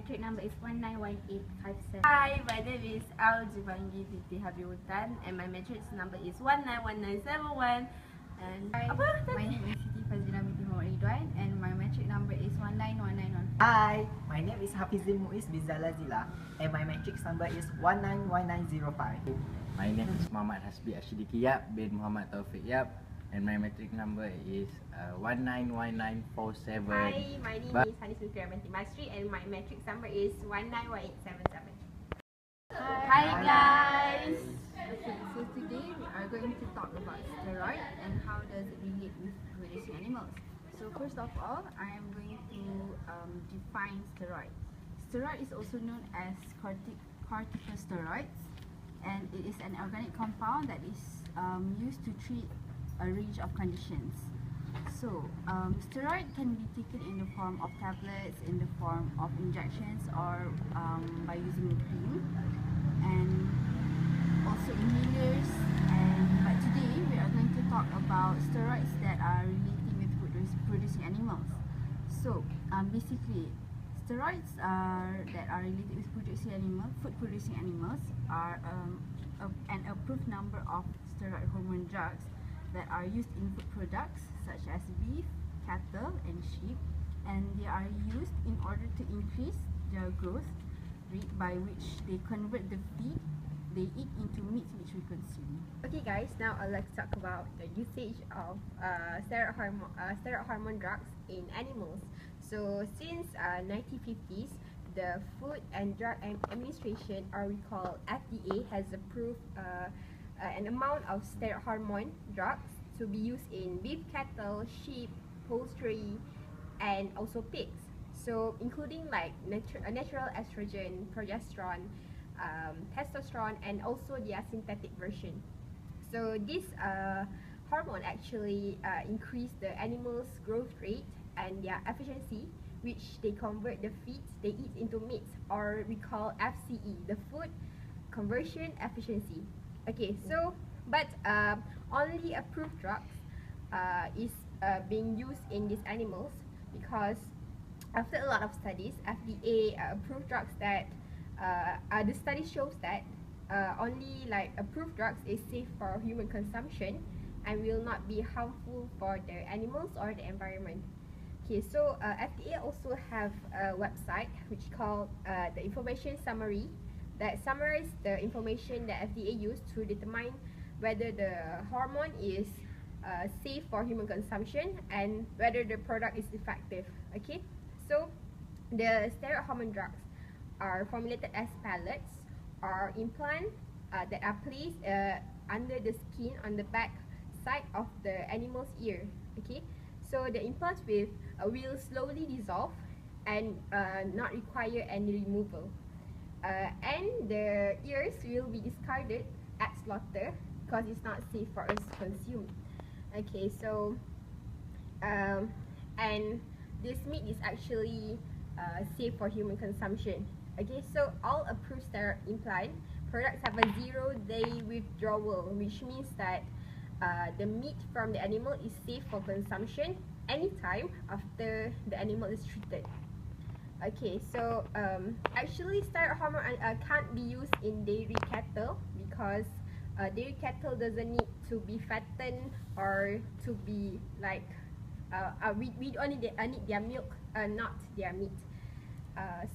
metric number is 191857. Hi, my name is Aljivangi Binti Habibutan and my metric number is 191971. And Hi, my name is Siti Fazila Binti Muhammad Ridwan and my metric number is 191914. Hi, my name is Hafizim Muiz Bizala Zila and my matrix number is 191905. My name is Muhammad Hasbi Ashidiki Yap bin Muhammad Taufik Yap and my metric number is 191947. Hi, my name is Hanis Nukira Binti Masri and my metric number is 191877. Hi guys! Okay, so today we are going to talk about steroid and how does it relate with producing animals. So first of all, I am going to define steroid. Steroid is also known as corticosteroids, and it is an organic compound that is used to treat a range of conditions. So, steroid can be taken in the form of tablets, in the form of injections, or by using cream, and also inhalers. But today we are going to talk about steroids that are relating with food-producing animals. So, basically, steroids that are related with food-producing animals are an approved number of steroid hormone drugs that are used in food products such as beef, cattle, and sheep, and they are used in order to increase their growth rate by which they convert the feed they eat into meat which we consume. Okay guys, now I'd like to talk about the usage of steroid hormone drugs in animals. So since 1950s, the Food and Drug Administration, or we call FDA, has approved an amount of steroid hormone drugs to be used in beef, cattle, sheep, poultry, and also pigs. So including like natural estrogen, progesterone, testosterone, and also their synthetic version. So this hormone actually increase the animal's growth rate and their efficiency, which they convert the feeds they eat into meat, or we call FCE, the food conversion efficiency. Okay, so but only approved drugs is being used in these animals because after a lot of studies, FDA approved drugs that the study shows that only like approved drugs is safe for human consumption and will not be harmful for the animals or the environment. Okay, so FDA also have a website which called the information summary that summarizes the information that FDA used to determine whether the hormone is safe for human consumption and whether the product is effective. Okay, so the steroid hormone drugs are formulated as pellets or implants that are placed under the skin on the back side of the animal's ear. Okay, so the implants will slowly dissolve and not require any removal. And the ears will be discarded at slaughter because it's not safe for us to consume. Okay, so and this meat is actually safe for human consumption. Okay, so all approved steroid implant products have a 0-day withdrawal, which means that the meat from the animal is safe for consumption anytime after the animal is treated. Okay, so actually steroid hormone can't be used in dairy cattle because dairy cattle doesn't need to be fattened or to be like we only need their milk, not their meat.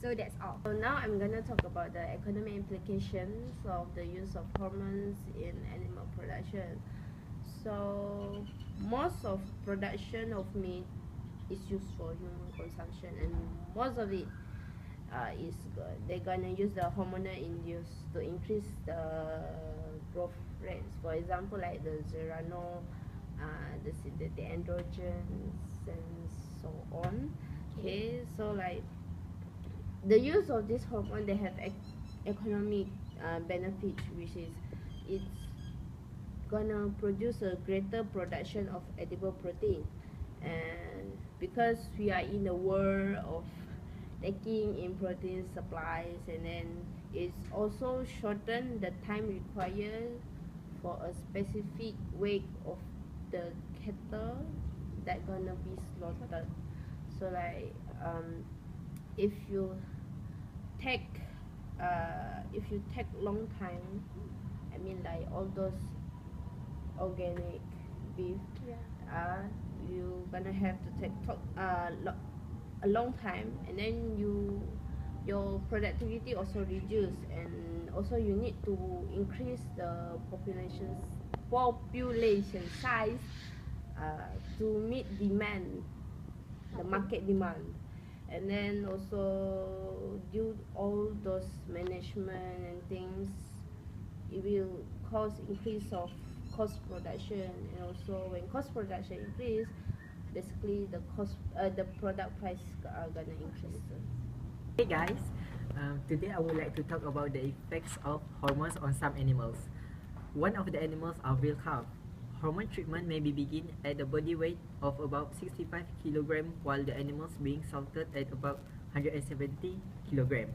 So that's all. So now I'm gonna talk about the economic implications of the use of hormones in animal production. So most of production of meat is used for human consumption, and most of it is they're gonna use the hormonal induced to increase the growth rates. For example, like the zeranol, the androgens, and so on. Okay, so like the use of this hormone, they have economic benefit, which is it's gonna produce a greater production of edible protein, and because we are in a world of lacking in protein supplies, and then it's also shorten the time required for a specific weight of the cattle that gonna be slaughtered. So like if you take long time, I mean like all those organic beef, you gonna have to take a long time, and then your productivity also reduce, and also you need to increase the population size to meet demand, the market demand. And then also due all those management and things, it will cause increase of cost production, and also when cost production increase, basically the product price are gonna increase. Hey guys, today I would like to talk about the effects of hormones on some animals. One of the animals are veal calf. Hormone treatment may be begin at a body weight of about 65 kg, while the animals being salted at about 170 kg.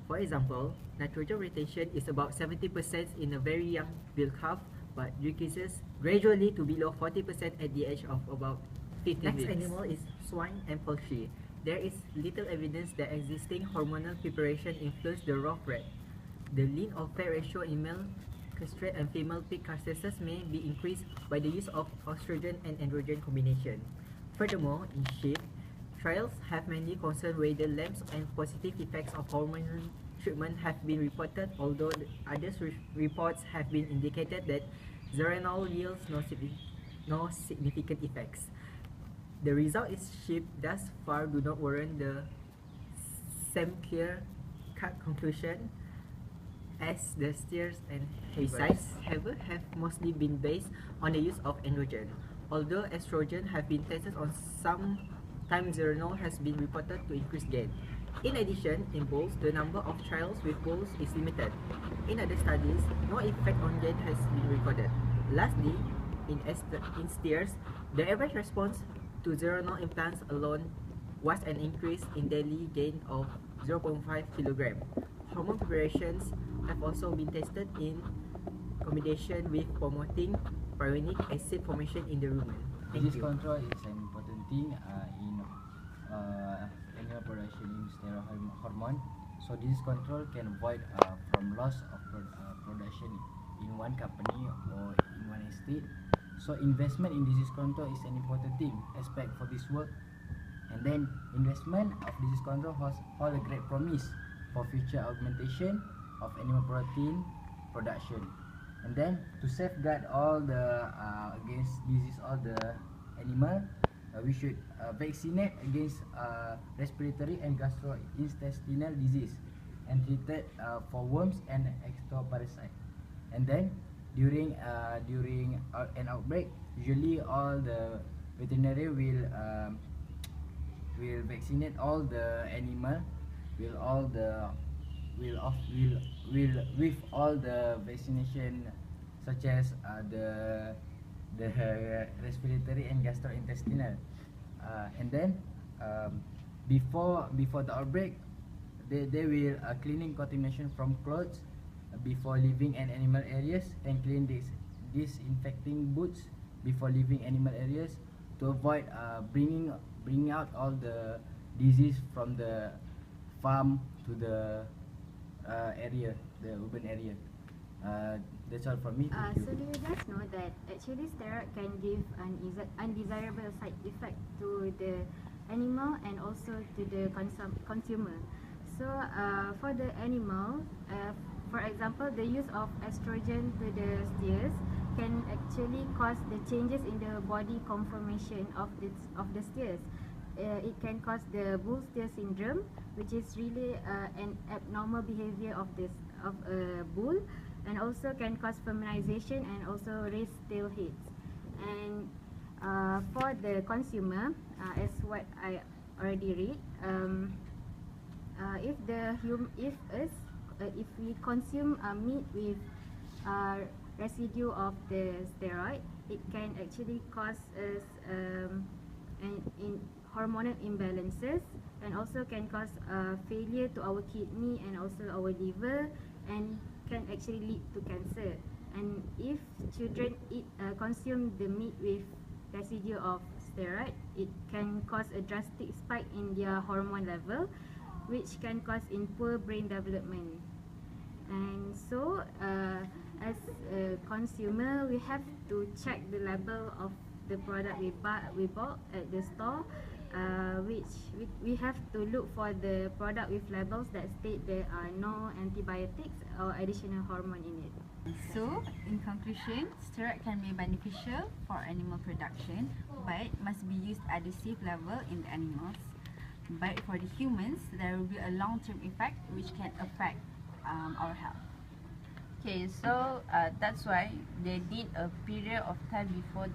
For example, nitrogen retention is about 70% in a very young veal calf, but decreases gradually to below 40% at the age of about 15 weeks. Next animal is swine and poultry. There is little evidence that existing hormonal preparation influence the raw fat. The lean or fat ratio in male castrate and female pig carcasses may be increased by the use of estrogen and androgen combination. Furthermore, in sheep, trials have mainly concerned whether lambs and positive effects of hormonal treatment have been reported, although other reports have been indicated that zeranol yields no significant effects. The result is sheep thus far do not warrant the same clear-cut conclusion as the steers and herbicides have mostly been based on the use of androgen. Although estrogen have been tested on some time, zeranol has been reported to increase gain. In addition, in bulls, the number of trials with bulls is limited. In other studies, no effect on gain has been recorded. Lastly, in steers, the average response to zeranol implants alone was an increase in daily gain of 0.5 kg. Hormone preparations have also been tested in combination with promoting pyruvic acid formation in the rumen. Disease control is an important thing in animal production in steroid hormone. So disease control can avoid from loss of production in one company or in one estate. So investment in disease control is an important thing aspect for this work. And then investment of disease control holds a great promise for future augmentation of animal protein production. And then to safeguard all the against disease all the animal, we should vaccinate against respiratory and gastrointestinal disease, and treated for worms and ectoparasite. And then during an outbreak, usually all the veterinary will vaccinate all the animal with all the vaccination, such as the respiratory and gastrointestinal, and then before the outbreak, they will cleaning contamination from clothes before leaving an animal areas, and clean disinfecting boots before leaving animal areas to avoid bringing out all the disease from the farm to the area, the urban area. That's all from me. So do you guys know that actually steroid can give an undesirable side effect to the animal and also to the consumer. So for the animal, for example, the use of estrogen to the steers can actually cause the changes in the body conformation of the steers. It can cause the bull steer syndrome, which is really an abnormal behavior of a bull, and also can cause feminization and also raised tail heads. And for the consumer, as what I already read, if we consume meat with residue of the steroid, it can actually cause us hormonal imbalances, and also can cause failure to our kidney and also our liver, and can actually lead to cancer. And if children consume the meat with residue of steroid, it can cause a drastic spike in their hormone level, which can cause in poor brain development. And so, as a consumer, we have to check the label of the product we bought at the store, which we have to look for the product with labels that state there are no antibiotics or additional hormone in it. So, in conclusion, steroid can be beneficial for animal production, but must be used at a safe level in the animals. But for the humans, there will be a long-term effect which can affect our health. Okay, so that's why they need a period of time before,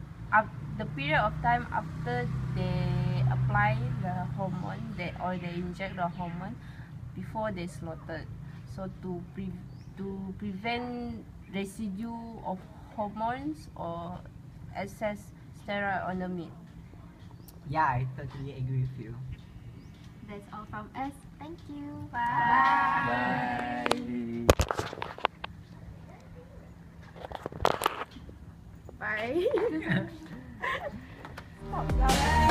the period of time after they apply the hormone, or they inject the hormone before they slaughtered. So to prevent residue of hormones or excess steroid on the meat. Yeah, I totally agree with you. That's all from us. Thank you. Bye. Bye. Stop,